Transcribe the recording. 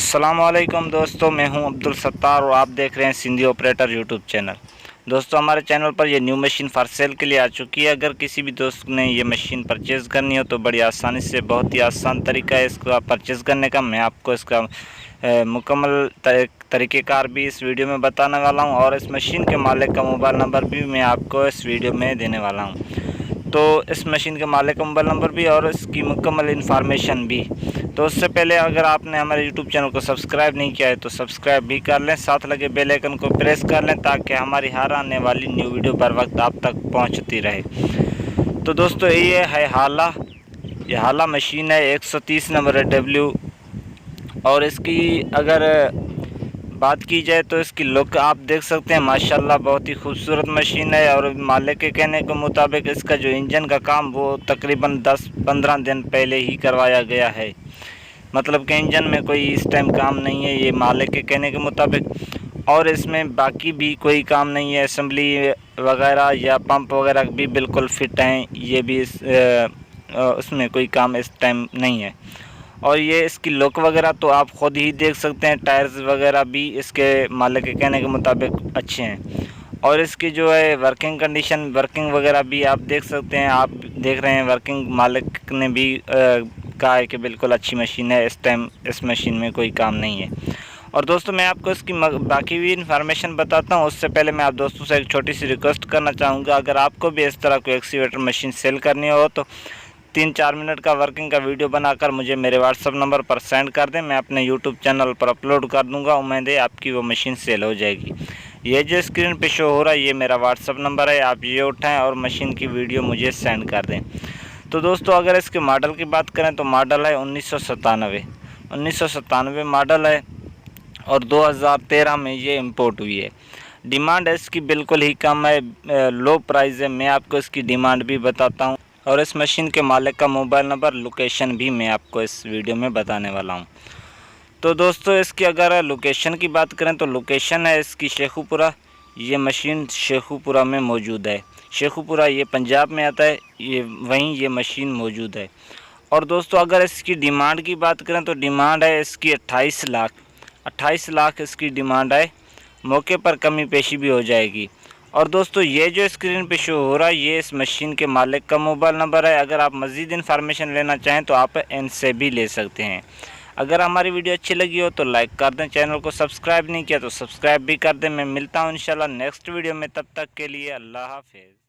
अस्सलाम वालेकुम दोस्तों, मैं हूं अब्दुल सत्तार और आप देख रहे हैं सिंधी ऑपरेटर यूट्यूब चैनल। दोस्तों, हमारे चैनल पर ये न्यू मशीन फॉर सेल के लिए आ चुकी है। अगर किसी भी दोस्त ने ये मशीन परचेज़ करनी हो तो बड़ी आसानी से, बहुत ही आसान तरीका है इसका परचेज़ करने का। मैं आपको इसका मुकम्मल तरीक़ेकार भी इस वीडियो में बताने वाला हूँ और इस मशीन के मालिक का मोबाइल नंबर भी मैं आपको इस वीडियो में देने वाला हूँ। तो इस मशीन के मालिक का मोबाइल नंबर भी और इसकी मुकम्मल इन्फॉर्मेशन भी। तो उससे पहले अगर आपने हमारे यूट्यूब चैनल को सब्सक्राइब नहीं किया है तो सब्सक्राइब भी कर लें, साथ लगे बेल आइकन को प्रेस कर लें ताकि हमारी हर आने वाली न्यू वीडियो बर वक्त आप तक पहुंचती रहे। तो दोस्तों, ये है हाला मशीन है, 130 नंबर है डब्ल्यू। और इसकी अगर बात की जाए तो इसकी लुक आप देख सकते हैं, माशाल्लाह बहुत ही खूबसूरत मशीन है। और मालिक के कहने के मुताबिक इसका जो इंजन का काम वो तकरीबन 10-15 दिन पहले ही करवाया गया है। मतलब कि इंजन में कोई इस टाइम काम नहीं है, ये मालिक के कहने के मुताबिक। और इसमें बाकी भी कोई काम नहीं है, असेंबली वगैरह या पंप वगैरह भी बिल्कुल फिट हैं, ये भी उसमें कोई काम इस टाइम नहीं है। और ये इसकी लुक वगैरह तो आप ख़ुद ही देख सकते हैं, टायर्स वगैरह भी इसके मालिक के कहने के मुताबिक अच्छे हैं। और इसकी जो है वर्किंग कंडीशन, वर्किंग वगैरह भी आप देख सकते हैं, आप देख रहे हैं वर्किंग मालिक ने भी कहा है कि बिल्कुल अच्छी मशीन है, इस टाइम इस मशीन में कोई काम नहीं है। और दोस्तों, मैं आपको इसकी बाकी भी इन्फॉर्मेशन बताता हूँ। उससे पहले मैं आप दोस्तों से एक छोटी सी रिक्वेस्ट करना चाहूँगा, अगर आपको भी इस तरह कोई एक्सीवेटर मशीन सेल करनी हो तो 3-4 मिनट का वर्किंग का वीडियो बनाकर मुझे मेरे व्हाट्सअप नंबर पर सेंड कर दें, मैं अपने यूट्यूब चैनल पर अपलोड कर दूंगा। उम्मीद है आपकी वो मशीन सेल हो जाएगी। ये जो स्क्रीन पे शो हो रहा है ये मेरा व्हाट्सअप नंबर है, आप ये उठाएं और मशीन की वीडियो मुझे सेंड कर दें। तो दोस्तों, अगर इसके मॉडल की बात करें तो मॉडल है 1997 मॉडल है और 2013 में ये इंपोर्ट हुई है। डिमांड इसकी बिल्कुल ही कम है, लो प्राइस है। मैं आपको इसकी डिमांड भी बताता हूँ और इस मशीन के मालिक का मोबाइल नंबर, लोकेशन भी मैं आपको इस वीडियो में बताने वाला हूँ। तो दोस्तों, इसकी अगर लोकेशन की बात करें तो लोकेशन है इसकी शेखुपुरा। ये मशीन शेखुपुरा में मौजूद है। शेखुपुरा ये पंजाब में आता है, वहीं ये मशीन मौजूद है। और दोस्तों, अगर इसकी डिमांड की बात करें तो डिमांड है इसकी 28 लाख इसकी डिमांड है। मौके पर कमी पेशी भी हो जाएगी। और दोस्तों, ये जो स्क्रीन पे शो हो रहा है ये इस मशीन के मालिक का मोबाइल नंबर है। अगर आप मज़ीद इन्फॉर्मेशन लेना चाहें तो आप इनसे भी ले सकते हैं। अगर हमारी वीडियो अच्छी लगी हो तो लाइक कर दें, चैनल को सब्सक्राइब नहीं किया तो सब्सक्राइब भी कर दें। मैं मिलता हूं इंशाल्लाह नेक्स्ट वीडियो में, तब तक के लिए अल्लाह हाफिज़।